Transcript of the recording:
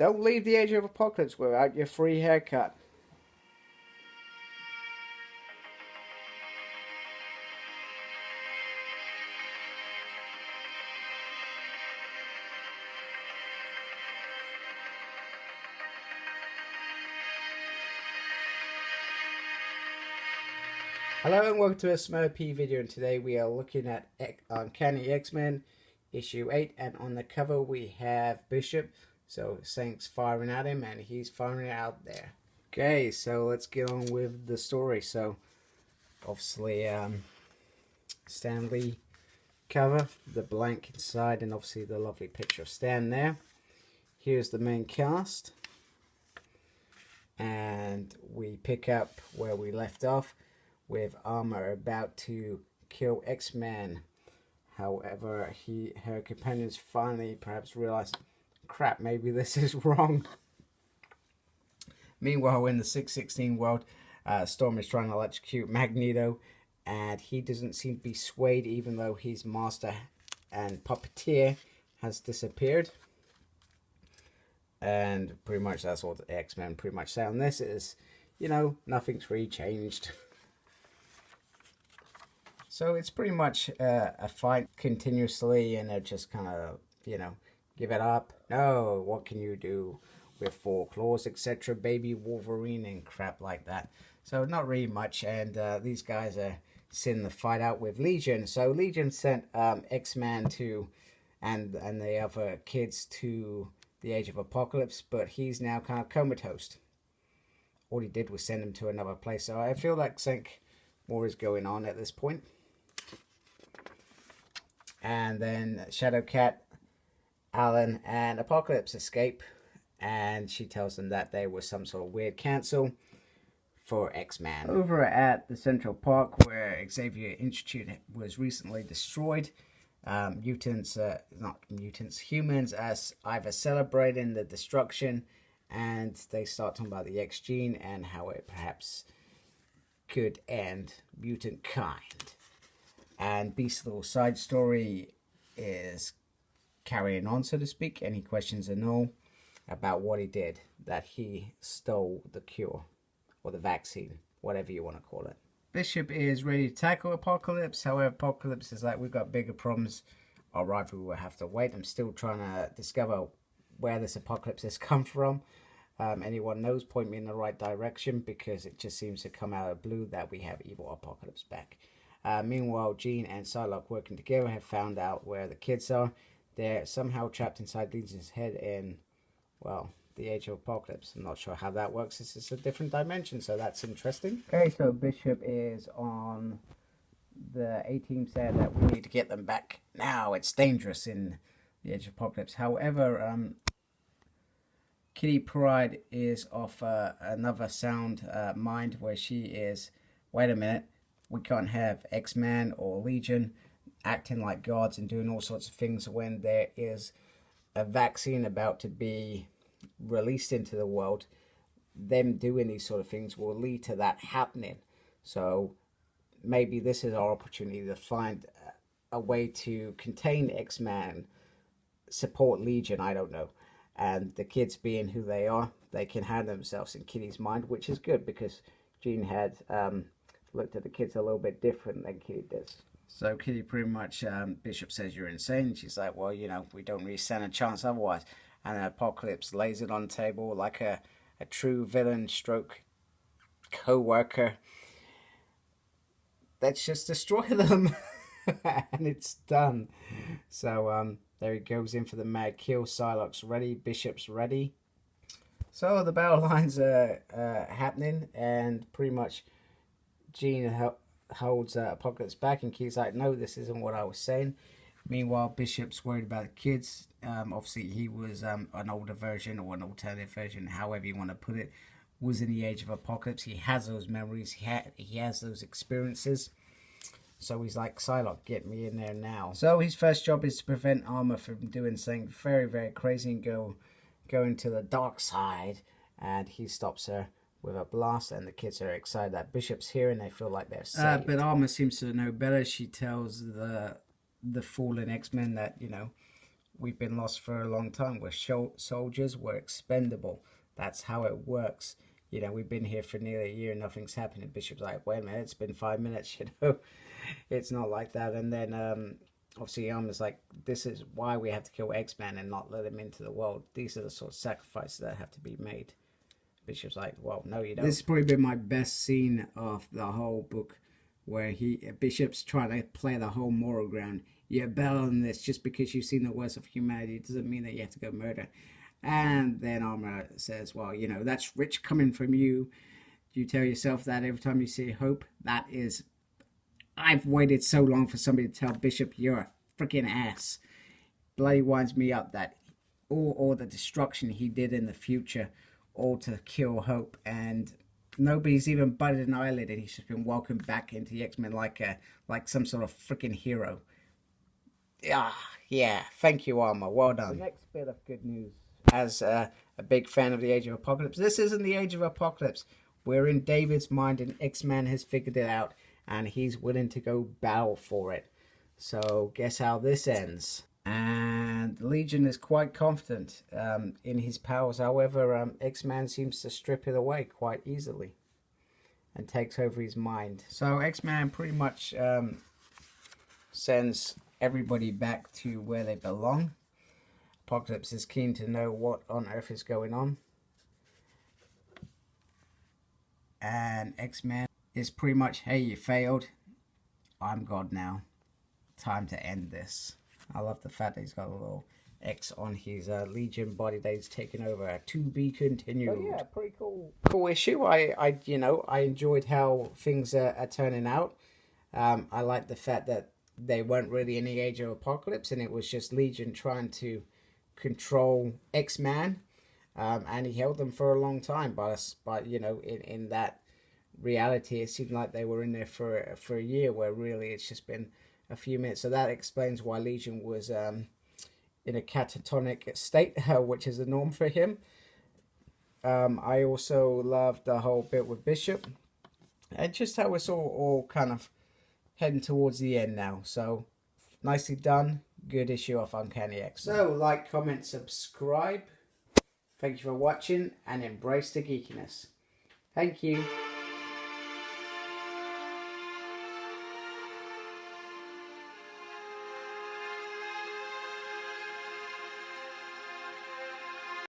Don't leave the Age of Apocalypse without your free haircut. Hello and welcome to a Smurpy video, and today we are looking at Uncanny X-Men issue 8, and on the cover we have Bishop. So Saint's firing at him and he's firing out there. Okay, so let's get on with the story. So obviously Stan Lee cover, the blank inside, and obviously the lovely picture of Stan there. Here's the main cast, and we pick up where we left off with Armor about to kill X-Man. However, her companions finally perhaps realize, crap, maybe this is wrong. Meanwhile, in the 616 world, Storm is trying to electrocute Magneto, and he doesn't seem to be swayed, even though his master and puppeteer has disappeared. And pretty much that's what the X-Men pretty much say on this is, you know, nothing's really changed. So it's pretty much a fight continuously, and they're just kind of, you know, give it up. No, what can you do with 4 claws, etc. Baby Wolverine and crap like that. So not really much, and these guys are sitting the fight out with Legion. So Legion sent X-Man to, and the other kids to the Age of Apocalypse, but he's now kind of comatose. All he did was send him to another place. So I feel like something more is going on at this point. And then Shadowcat, Alan, and Apocalypse escape, and she tells them that there was some sort of weird cancel for X-Man. Over at the Central Park, where Xavier Institute was recently destroyed, humans as either celebrating the destruction, and they start talking about the X gene and how it perhaps could end mutant kind. And Beast's little side story is carrying on, so to speak, and he questions Anil about what he did, that he stole the cure, or the vaccine, whatever you want to call it. Bishop is ready to tackle Apocalypse. However, Apocalypse is like, we've got bigger problems. Our rival will have to wait. I'm still trying to discover where this Apocalypse has come from. Anyone knows, point me in the right direction, because it just seems to come out of blue that we have evil Apocalypse back. Meanwhile, Jean and Psylocke, working together, have found out where the kids are. They're somehow trapped inside Legion's head in, well, the Age of Apocalypse. I'm not sure how that works. This is a different dimension, so that's interesting. Okay, so Bishop is on the A-Team, said that we need to get them back now. It's dangerous in the Age of Apocalypse. However, Kitty Pryde is off another sound mind, where she is, wait a minute, we can't have X-Men or Legion acting like gods and doing all sorts of things when there is a vaccine about to be released into the world. Them doing these sort of things will lead to that happening. So maybe this is our opportunity to find a way to contain X-Men, support Legion, I don't know. And the kids being who they are, they can have themselves in Kitty's mind, which is good, because Jean had looked at the kids a little bit different than Kitty does. So Kitty pretty much, Bishop says you're insane. She's like, well, you know, we don't really stand a chance otherwise. And then Apocalypse lays it on the table like a true villain stroke co-worker. Let's just destroy them. And it's done. So there he goes in for the mad kill. Psylocke's ready. Bishop's ready. So the battle lines are happening, and pretty much Jean holds Apocalypse back, and Key's like, no, this isn't what I was saying. Meanwhile, Bishop's worried about the kids. Obviously, he was an older version, or an alternative version, however you want to put it, was in the Age of Apocalypse. He has those memories. He has those experiences. So he's like, Psylocke, get me in there now. So his first job is to prevent Armor from doing something very, very crazy and going to the dark side. And he stops her with a blast, and the kids are excited that Bishop's here, and they feel like they're safe. But Armor seems to know better. She tells the fallen X-Men that, you know, we've been lost for a long time. We're soldiers, we're expendable. That's how it works. You know, we've been here for nearly a year, nothing's happening. Bishop's like, wait a minute, it's been 5 minutes, you know. It's not like that. And then obviously Armor's like, this is why we have to kill X-Man and not let him into the world. These are the sort of sacrifices that have to be made. Bishop's like, well, no, you don't. This has probably been my best scene of the whole book, where Bishop's trying to play the whole moral ground. You're better than this. Just because you've seen the worst of humanity doesn't mean that you have to go murder. And then Armor says, well, you know, that's rich coming from you. You tell yourself that every time you see hope. That is, I've waited so long for somebody to tell Bishop you're a freaking ass. Bloody winds me up that all the destruction he did in the future, all to kill Hope, and nobody's even butted an eyelid, and he's just been welcomed back into the X-Men like some sort of freaking hero. Yeah, thank you, Armor. Well done. The next bit of good news. As a big fan of the Age of Apocalypse, this isn't the Age of Apocalypse. We're in David's mind, and X-Man has figured it out, and he's willing to go battle for it. So guess how this ends. And Legion is quite confident in his powers. However, X-Man seems to strip it away quite easily and takes over his mind. So X-Man pretty much sends everybody back to where they belong. Apocalypse is keen to know what on earth is going on. And X-Man is pretty much, hey, you failed. I'm God now. Time to end this. I love the fact that he's got a little X on his Legion body that he's taken over. To be continued. Oh yeah, pretty cool issue. I enjoyed how things are turning out. I like the fact that they weren't really in the Age of Apocalypse, and it was just Legion trying to control X-Man, and he held them for a long time. But you know, in that reality, it seemed like they were in there for a year, where really it's just been a few minutes. So that explains why Legion was in a catatonic state, which is the norm for him. I also loved the whole bit with Bishop, and just how it's all kind of heading towards the end now. So nicely done. Good issue of Uncanny X. So like, comment, subscribe. Thank you for watching, and embrace the geekiness. Thank you.